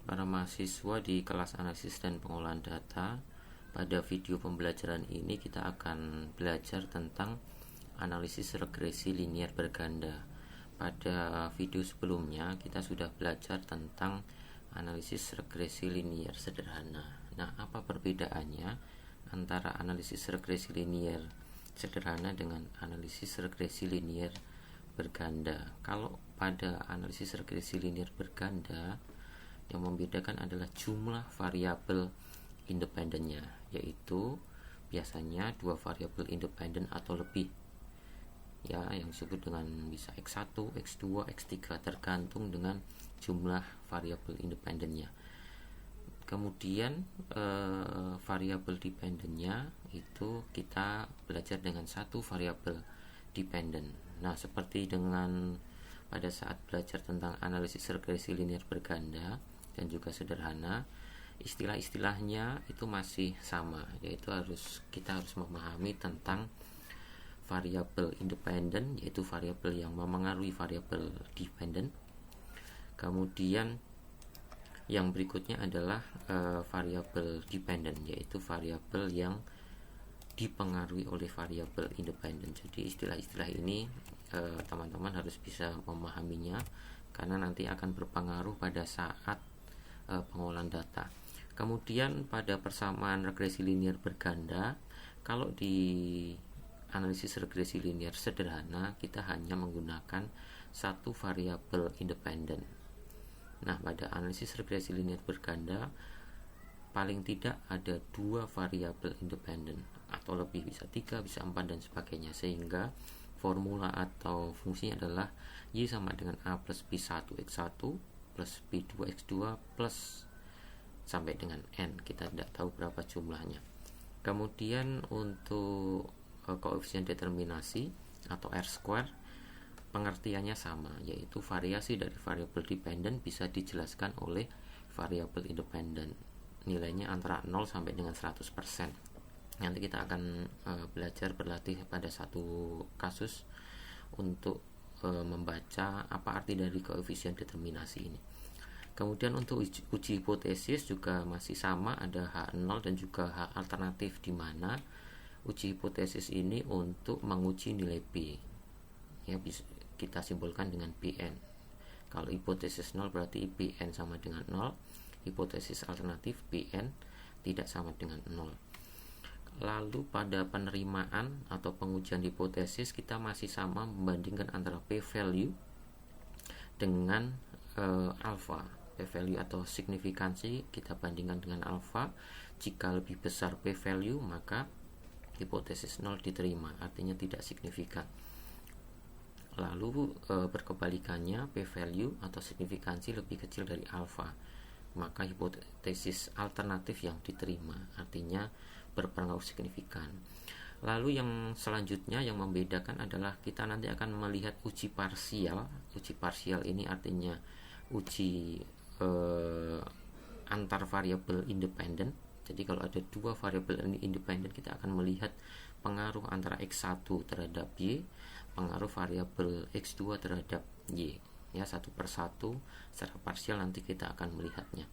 para mahasiswa di kelas analisis dan pengolahan data. Pada video pembelajaran ini kita akan belajar tentang analisis regresi linear berganda. Pada video sebelumnya kita sudah belajar tentang analisis regresi linear sederhana. Nah, apa perbedaannya antara analisis regresi linear sederhana dengan analisis regresi linear berganda? Kalau pada analisis regresi linear berganda, yang membedakan adalah jumlah variabel independennya, yaitu biasanya dua variabel independen atau lebih, ya, yang disebut dengan bisa X1, X2, X3 tergantung dengan jumlah variabel independennya. Kemudian variabel dependennya itu kita belajar dengan satu variabel dependen. Nah, seperti dengan pada saat belajar tentang analisis regresi linear berganda dan juga sederhana, istilah-istilahnya itu masih sama, yaitu kita harus memahami tentang variabel independen, yaitu variabel yang memengaruhi variabel dependen. Kemudian yang berikutnya adalah variabel dependen, yaitu variabel yang dipengaruhi oleh variabel independen. Jadi istilah-istilah ini teman-teman harus bisa memahaminya karena nanti akan berpengaruh pada saat pengolahan data. Kemudian pada persamaan regresi linear berganda, kalau di analisis regresi linear sederhana kita hanya menggunakan satu variabel independen. Nah, pada analisis regresi linear berganda paling tidak ada dua variabel independen atau lebih, bisa 3, bisa 4 dan sebagainya, sehingga formula atau fungsinya adalah Y sama dengan A plus B1 X1 plus B2 X2 plus sampai dengan N, kita tidak tahu berapa jumlahnya. Kemudian untuk koefisien determinasi atau R-square, pengertiannya sama, yaitu variasi dari variabel dependen bisa dijelaskan oleh variabel independen. Nilainya antara 0 sampai dengan 100%. Nanti kita akan belajar berlatih pada satu kasus untuk membaca apa arti dari koefisien determinasi ini. Kemudian untuk uji hipotesis juga masih sama, ada H0 dan juga H alternatif, di mana uji hipotesis ini untuk menguji nilai B, ya, bisa kita simbolkan dengan Bn. Kalau hipotesis 0 berarti Bn sama dengan 0, hipotesis alternatif Bn tidak sama dengan 0. Lalu pada penerimaan atau pengujian hipotesis kita masih sama, membandingkan antara p-value dengan alpha. P-value atau signifikansi kita bandingkan dengan alpha. Jika lebih besar p-value maka hipotesis 0 diterima, artinya tidak signifikan. Lalu berkebalikannya, p-value atau signifikansi lebih kecil dari alpha, maka hipotesis alternatif yang diterima, artinya berpengaruh signifikan. Lalu yang selanjutnya yang membedakan adalah kita nanti akan melihat uji parsial. Uji parsial ini artinya uji antar variabel independen. Jadi kalau ada dua variabel independen, kita akan melihat pengaruh antara X1 terhadap Y, pengaruh variabel X2 terhadap Y, ya, satu persatu secara parsial nanti kita akan melihatnya.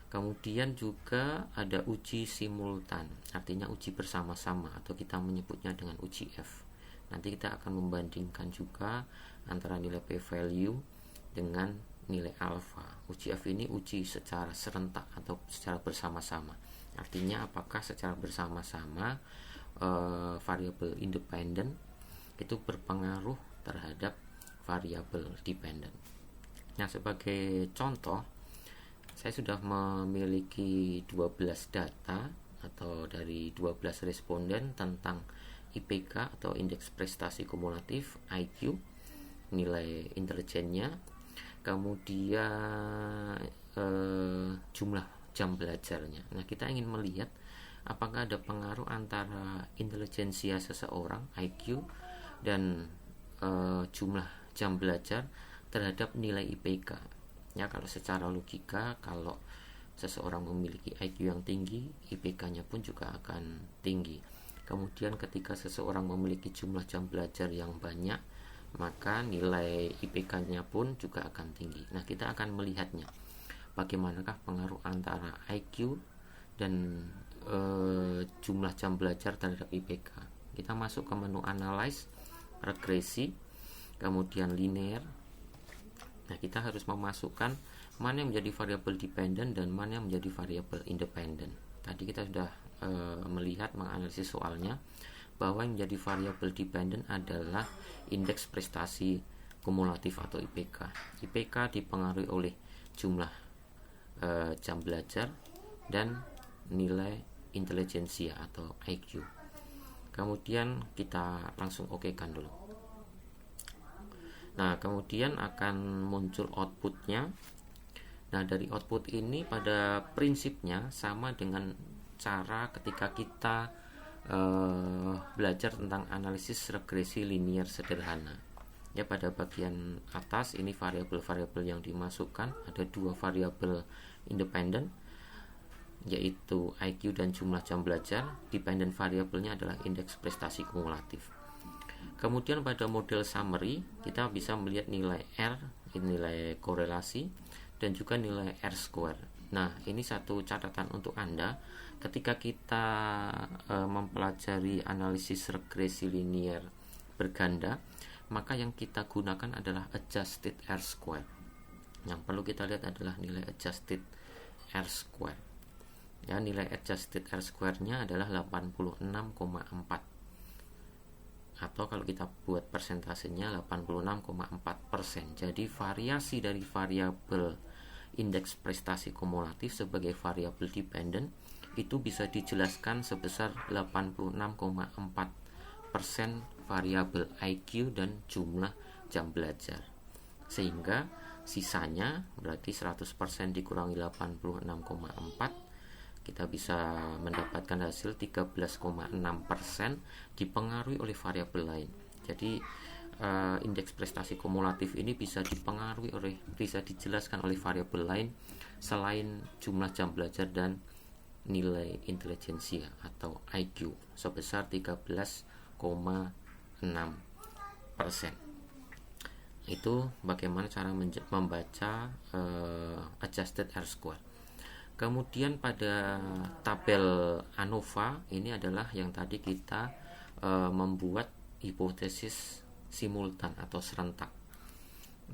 Kemudian juga ada uji simultan, artinya uji bersama-sama atau kita menyebutnya dengan uji F. Nanti kita akan membandingkan juga antara nilai p-value dengan nilai alpha. Uji F ini uji secara serentak atau secara bersama-sama, artinya apakah secara bersama-sama variabel independen itu berpengaruh terhadap variabel dependen. Nah, sebagai contoh, saya sudah memiliki 12 data atau dari 12 responden tentang IPK atau indeks prestasi kumulatif, IQ, nilai intelijennya, kemudian jumlah jam belajarnya. Nah, kita ingin melihat apakah ada pengaruh antara intelijensia seseorang, IQ, dan jumlah jam belajar terhadap nilai IPK. Ya, kalau secara logika, kalau seseorang memiliki IQ yang tinggi, IPK-nya pun juga akan tinggi. Kemudian ketika seseorang memiliki jumlah jam belajar yang banyak, maka nilai IPK-nya pun juga akan tinggi. Nah, kita akan melihatnya bagaimanakah pengaruh antara IQ dan jumlah jam belajar terhadap IPK. Kita masuk ke menu analyze, regresi, kemudian linear. Nah, kita harus memasukkan mana yang menjadi variabel dependent dan mana yang menjadi variabel independent. Tadi kita sudah melihat menganalisis soalnya bahwa yang menjadi variabel dependent adalah indeks prestasi kumulatif atau IPK. IPK dipengaruhi oleh jumlah jam belajar dan nilai intelijensia atau IQ. Kemudian kita langsung okekan dulu. Nah, kemudian akan muncul outputnya. Nah, dari output ini pada prinsipnya sama dengan cara ketika kita belajar tentang analisis regresi linier sederhana. Ya, pada bagian atas ini variabel-variabel yang dimasukkan, ada dua variabel independen yaitu IQ dan jumlah jam belajar. Dependent variabelnya adalah indeks prestasi kumulatif. Kemudian pada model summary kita bisa melihat nilai R, nilai korelasi, dan juga nilai R square. Nah, ini satu catatan untuk Anda ketika kita mempelajari analisis regresi linier berganda, maka yang kita gunakan adalah adjusted R square. Yang perlu kita lihat adalah nilai adjusted R square. Ya, nilai adjusted R square-nya adalah 86,4, atau kalau kita buat persentasenya 86,4%. Jadi variasi dari variabel indeks prestasi kumulatif sebagai variabel dependent itu bisa dijelaskan sebesar 86,4% variabel IQ dan jumlah jam belajar, sehingga sisanya berarti 100% dikurangi 86,4, kita bisa mendapatkan hasil 13,6% dipengaruhi oleh variabel lain. Jadi indeks prestasi kumulatif ini bisa dijelaskan oleh variabel lain selain jumlah jam belajar dan nilai intelijensia atau IQ sebesar 13,6%. Itu bagaimana cara membaca adjusted R square. Kemudian pada tabel ANOVA ini adalah yang tadi kita membuat hipotesis simultan atau serentak.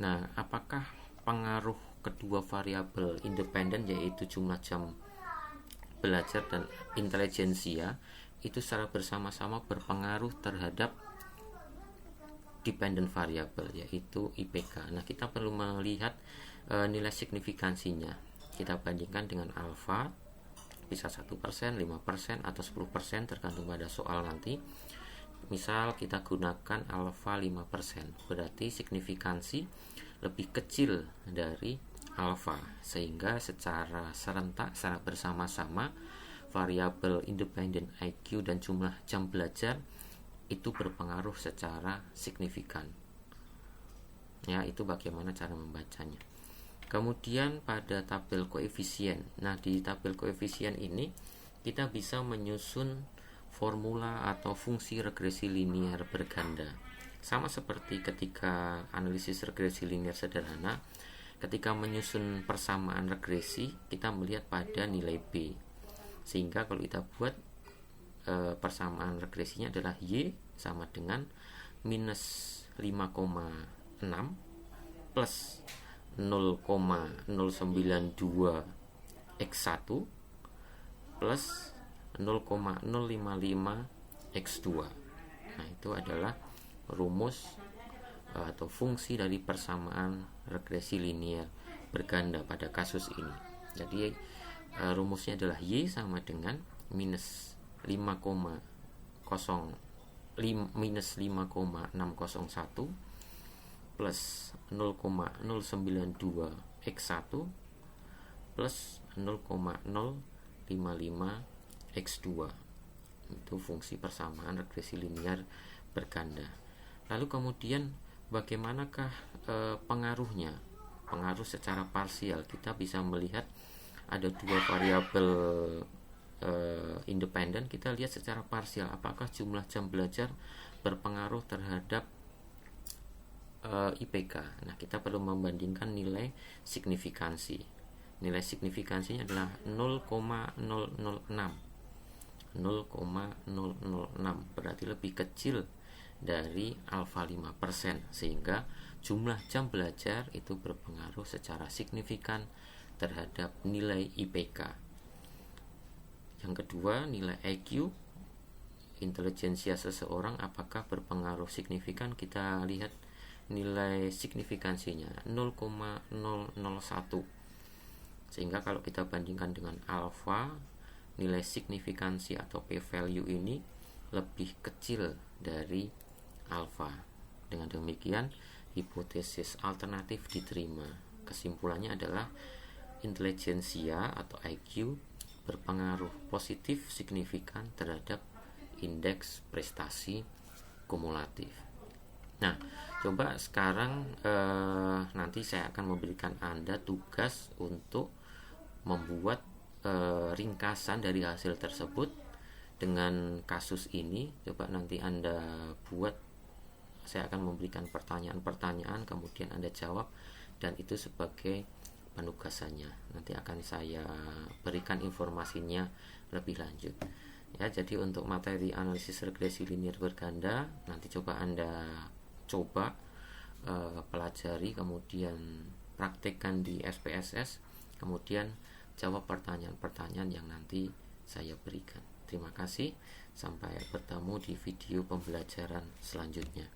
Nah, apakah pengaruh kedua variabel independen yaitu jumlah jam belajar dan intelijensia itu secara bersama-sama berpengaruh terhadap dependent variable yaitu IPK. Nah, kita perlu melihat nilai signifikansinya. Kita bandingkan dengan alfa, bisa 1%, 5%, atau 10% tergantung pada soal nanti. Misal kita gunakan alfa 5%, berarti signifikansi lebih kecil dari alfa, sehingga secara serentak, secara bersama-sama variabel independent IQ dan jumlah jam belajar itu berpengaruh secara signifikan. Ya, itu bagaimana cara membacanya. Kemudian pada tabel koefisien. Nah, di tabel koefisien ini kita bisa menyusun formula atau fungsi regresi linier berganda. Sama seperti ketika analisis regresi linier sederhana, ketika menyusun persamaan regresi, kita melihat pada nilai B. Sehingga kalau kita buat persamaan regresinya adalah Y sama dengan minus 5,6 plus 0,092 X1 plus 0,055 X2. Nah, itu adalah rumus atau fungsi dari persamaan regresi linier berganda pada kasus ini. Jadi rumusnya adalah Y sama dengan minus 5,601 plus 0,092 X1 plus 0,055 X2. Itu fungsi persamaan regresi linier berganda. Lalu kemudian bagaimanakah pengaruhnya? Pengaruh secara parsial. Kita bisa melihat ada dua variabel independen. Kita lihat secara parsial apakah jumlah jam belajar berpengaruh terhadap IPK. Nah, kita perlu membandingkan nilai signifikansi. nilai signifikansinya adalah 0,006. 0,006 berarti lebih kecil dari alfa 5%, sehingga jumlah jam belajar itu berpengaruh secara signifikan terhadap nilai IPK. Yang kedua, nilai IQ, intelijensia seseorang apakah berpengaruh signifikan. Kita lihat nilai signifikansinya 0,001, sehingga kalau kita bandingkan dengan alfa, nilai signifikansi atau p-value ini lebih kecil dari alfa. Dengan demikian, hipotesis alternatif diterima. Kesimpulannya adalah intelijensia atau IQ berpengaruh positif signifikan terhadap indeks prestasi kumulatif. Nah, coba sekarang nanti saya akan memberikan Anda tugas untuk membuat ringkasan dari hasil tersebut dengan kasus ini. Coba nanti Anda buat, saya akan memberikan pertanyaan-pertanyaan, kemudian Anda jawab, dan itu sebagai penugasannya. Nanti akan saya berikan informasinya lebih lanjut. Ya, jadi untuk materi analisis regresi linear berganda, nanti coba Anda pelajari, kemudian praktekkan di SPSS, kemudian jawab pertanyaan-pertanyaan yang nanti saya berikan. Terima kasih, sampai bertemu di video pembelajaran selanjutnya.